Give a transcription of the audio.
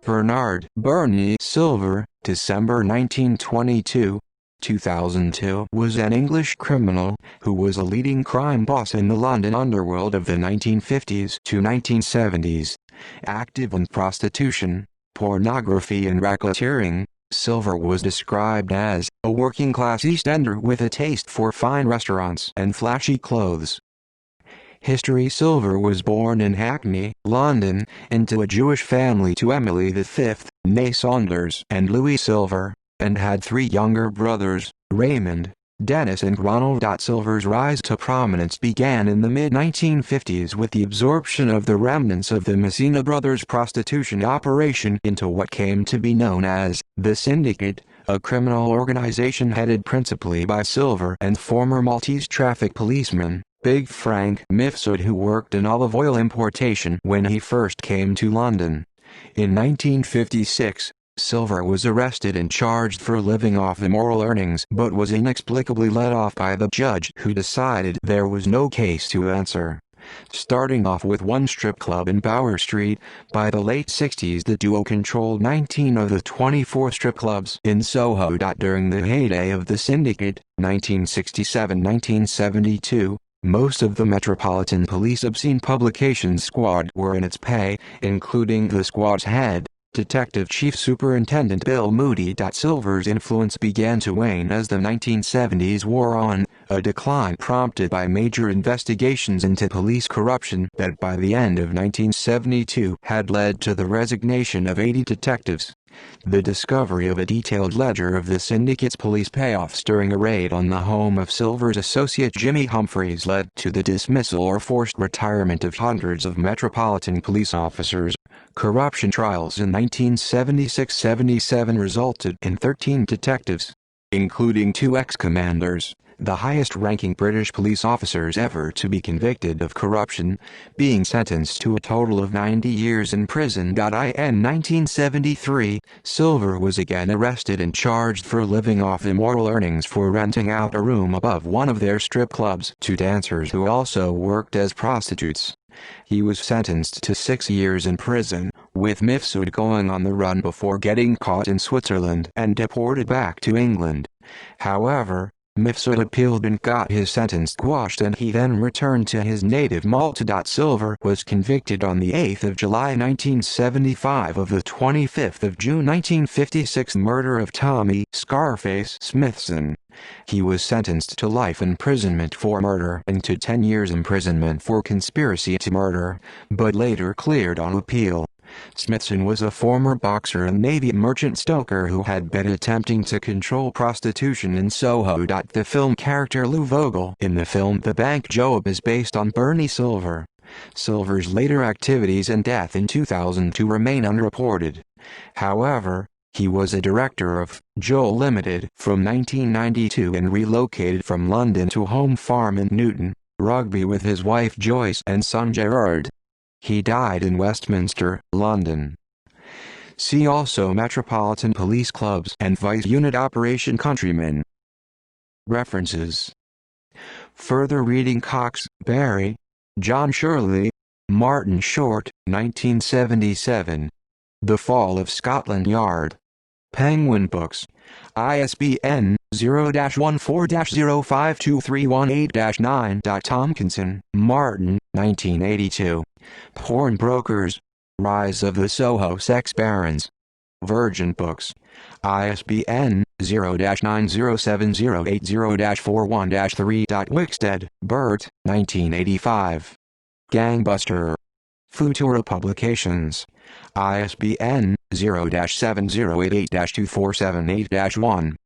Bernard Bernie Silver, December 1922, 2002, was an English criminal who was a leading crime boss in the London underworld of the 1950s to 1970s. Active in prostitution, pornography and racketeering, Silver was described as a working-class East Ender with a taste for fine restaurants and flashy clothes. History: Silver was born in Hackney, London, into a Jewish family to Emily V, née Saunders, and Louis Silver, and had three younger brothers, Raymond, Dennis and Ronald. Silver's rise to prominence began in the mid-1950s with the absorption of the remnants of the Messina brothers' prostitution operation into what came to be known as the Syndicate, a criminal organization headed principally by Silver and former Maltese traffic policeman Big Frank Mifsud, who worked in olive oil importation when he first came to London. In 1956, Silver was arrested and charged for living off immoral earnings but was inexplicably let off by the judge, who decided there was no case to answer. Starting off with one strip club in Bower Street, by the late 60s the duo controlled 19 of the 24 strip clubs in Soho. During the heyday of the Syndicate, 1967-1972, most of the Metropolitan Police Obscene Publications squad were in its pay, including the squad's head, Detective Chief Superintendent Bill Moody. Silver's influence began to wane as the 1970s wore on, a decline prompted by major investigations into police corruption that by the end of 1972 had led to the resignation of 80 detectives. The discovery of a detailed ledger of the Syndicate's police payoffs during a raid on the home of Silver's associate Jimmy Humphreys led to the dismissal or forced retirement of hundreds of Metropolitan police officers. Corruption trials in 1976-77 resulted in 13 detectives, including 2 ex-commanders, the highest-ranking British police officers ever to be convicted of corruption, being sentenced to a total of 90 years in prison. In 1973, Silver was again arrested and charged for living off immoral earnings for renting out a room above one of their strip clubs to dancers who also worked as prostitutes. He was sentenced to 6 years in prison, with Mifsud going on the run before getting caught in Switzerland and deported back to England. However, Mifsud appealed and got his sentence quashed, and he then returned to his native Malta. Silver was convicted on the 8th of July 1975 of the 25th of June 1956 murder of Tommy "Scarface" Smithson. He was sentenced to life imprisonment for murder and to 10 years imprisonment for conspiracy to murder, but later cleared on appeal. Smithson was a former boxer and Navy merchant stoker who had been attempting to control prostitution in Soho. The film character Lou Vogel in the film The Bank Job is based on Bernie Silver. Silver's later activities and death in 2002 remain unreported. However, he was a director of Joel Limited from 1992 and relocated from London to a home farm in Newton, Rugby with his wife Joyce and son Gerard. He died in Westminster, London. See also Metropolitan Police Clubs and Vice Unit Operation Countryman. References. Further reading: Cox, Barry, John Shirley, Martin Short, 1977. The Fall of Scotland Yard. Penguin Books. ISBN 0-14-052318-9. Tompkinson, Martin, 1982. Porn Brokers. Rise of the Soho Sex Barons. Virgin Books. ISBN 0-907080-41-3. Wickstead, Bert, 1985. Gangbuster. Futura Publications. ISBN 0-7088-2478-1.